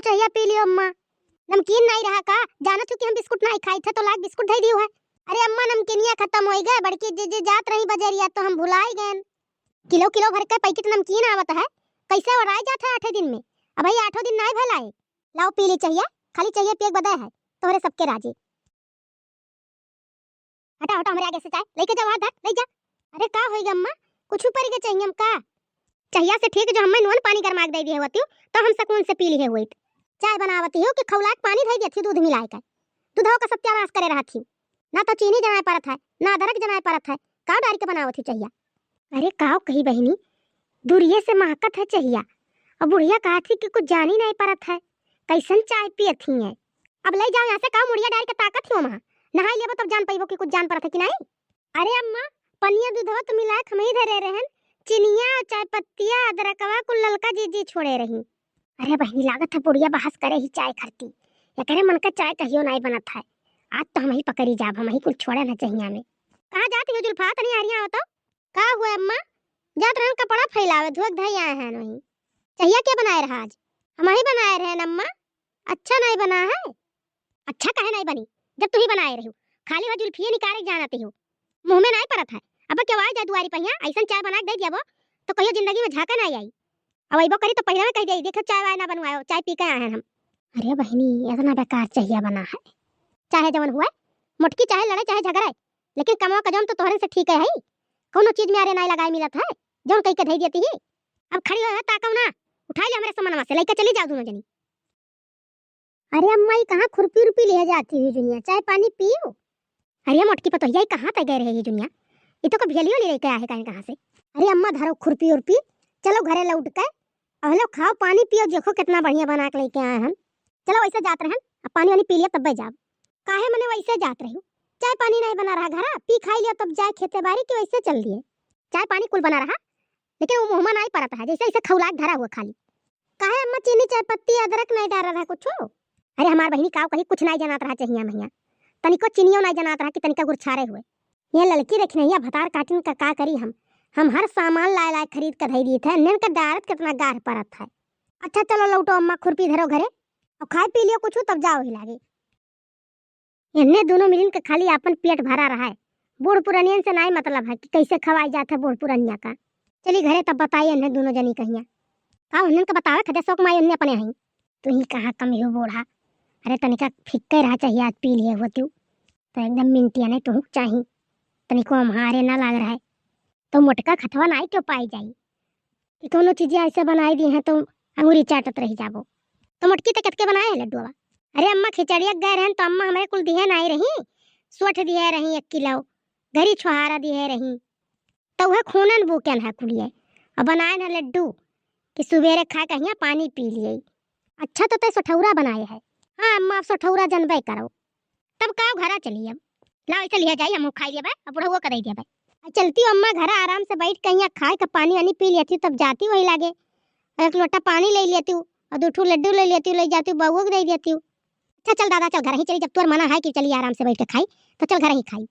चाहिए पी लियो अम्मा। नमकीन नहीं रहा का? जाना चुकी हम बिस्कुट नहीं खाई थे तो लाग बिस्कुट दे दियो है। अरे अम्मा नमकीनिया खत्म हो गए, बड़की जी जात रही बजरिया तो हम भुला ही गए। किलो किलो भर के पैकेट नमकीन आवत है, कैसे और आए जाता है 8 दिन में। अब भाई 8 दिन नहीं भलाए। लाओ पी ली चाहिए, खाली चाहिए पेट बदा है तोहरे सबके राजी। हटा हटा हमारे आगे से चाय लेके जा, वहां धर ले जा। अरे का होई अम्मा, कुछ ऊपर के चाहिए हम का? चाहिए से ठीक जो हमें नोन पानी गरमा के दे दिए होती तो हम सकून से पी लिए हुई। चाय बनावती हो कि खौलाक पानी धई देती दूध मिलाए के। दूधवा का सत्यानाश करे रहा थी, ना तो चीनी जनाए परत है ना अदरक जनाए परत है, का डाल के बनावती चाहिए। अरे काव कही बहिनी, दूरिये से महकत है चाहिए। अब बुढ़िया कहा थी कि कुछ जानी नहीं परत है, कैसन चाय पियत ही है। अब ले जाओ यहाँ से, का मुड़िया डाल के ताकत हो वहां नहाई लेबो तब जान पाइबो कि कुछ जान परत है कि नहीं। अरे अम्मा पनिया दूधवा तो मिला के हम ही धरे रहन, चिनिया चाय पत्तिया अदरकवा कुल ललका जी छोड़े रही। अरे बहनी लागत है बुढ़िया बहस करे ही चाय खरती, या करे मन का चाय कहियो नहीं बनत है। आज तो हम ही पकड़ी जाब, हम ही कुल छोड़े ना चाहिए हमें। कहाँ जाती हो जुल्फा, तनी आ रही हो तो का हुआ अम्मा? जात रहन कपड़ा फैलावे धुक धई आए हैं नहीं। चाहिए क्या बनाए रहा आज? हम ही बनाए रहे अम्मा। अच्छा नहीं बना है? अच्छा काहे नहीं बनी जब तू ही बनाए रही हो? खाली वो जुल्फिए निकाले जानती हो, मुंह में नहीं परत है। अब क्या आवाज जा दुआरी पहिया ऐसा चाय बना के दे दिया तो कहियो जिंदगी में झाका नहीं आई। अब अइबो करी तो पहले में कह दे देखो चाय वाय ना बनवाओ, चाय पी के आए हैं हम। अरे बहनी इतना बेकार चाहिए बना है, चाहे जवन हुआ मुटकी चाहे लड़े चाहे झगड़े, लेकिन कमाओ का जौन तो तोहरे से ठीक है। कोनो चीज में अरे नहीं लगाए मिलत है जौन कह के धई देती है। अब खड़ी हो ताकौ ना, उठा ले हमारे सामान से लेके चली जाओ दोनों जनी। अरे अम्मा ये कहां खुरपी रुपी ले जाती हुई दुनिया, चाय पानी पियो। अरे मोटकी पतोहिया ये कहां तक गए रहे ये दुनिया, ये तो कभी भेलियो नहीं लेके आए कहां से। अरे अम्मा धरो खुरपी उरपी, चलो घरे लौट के और लो खाओ पानी पियो, देखो कितना बढ़िया बना के लेके आए हम। चलो वैसे जात रहन, अब पानी वानी पी लिया तब जाब। काहे मने वैसे जात रही, चाय पानी नहीं बना रहा घर, पी खाई लिया तब जाए खेते बारी के वैसे चल दिए। चाय पानी कुल बना रहा लेकिन वो मुंह में नहीं परता है, जैसे ऐसे खौलाक धरा हुआ खाली। काहे अम्मा चीनी चाय पत्ती अदरक नहीं डाल रहा कुछ? अरे हमार बहनी काव कहीं कुछ नहीं जनात रहा चाहिए भैया, तनिको चीनियो नहीं जनात रहा कि तनिका गुड़ छारे हुए। ये लड़की देखने या भतार काटिन का करी हम हर सामान लाए खरीद कर धई दिए थे, नन का डारत कितना गाढ़ परत है। अच्छा चलो लौटो अम्मा खुरपी धरो घरे और खाए पी लियो कुछ तब जाओ ही लागे। इन्हें दोनों मिलिन के खाली अपन पेट भरा रहा है, बूढ़ पुरानियन से नहीं मतलब है कि कैसे खवाई जाता है बूढ़ पुरानिया का। चली घरे तब बताइए इन्हें दोनों जनी कहिया का उन्हें का बतावे खदे शौक माई उन्हें अपने हई। तू ही कहा कम हो बूढ़ा, अरे तनिका फिक्के रहा चाहिए आज पी लिए हो तू तो एकदम मिनटिया नहीं तू चाहिए तनिको हमारे ना लग रहा है तो मोटका खतवा नहीं क्यों पाई जाई कि कोनो चीजें ऐसे बनाई दी हैं तो अंगूरी चाटत रही जाबो। तो मोटकी तक के बनाए है लड्डुआ? अरे अम्मा खिचड़िया गए रहन तो अम्मा हमारे कुल दिए नहीं रही, सोठ दिए रही 1 किलो, घरी छुहारा दिए रही तो वह खूनन बुकन है कुलिए और बनाए ना लड्डू कि सुबेरे खा कहिया पानी पी लिए। अच्छा तो सठौरा बनाए है। हाँ अम्मा आप सठौरा जनबे करो तब का घरा चलिए। अब लाओ इसे लिया जाइए, हम खाई लिया भाई अब बुढ़ा कर दिया भाई। चलती अम्मा घर आराम से बैठ कहिया खाए का पानी वानी पी लेती तब जाती वही लागे, 1 लोटा पानी ले लेती हूँ और 2 लड्डू ले लेती हूँ, ले जाती हूँ बउआ को दे देती हूँ। अच्छा चल दादा चल घर ही चली, जब तोर मना है कि चलिए आराम से बैठ के खाई तो चल घर ही खाई।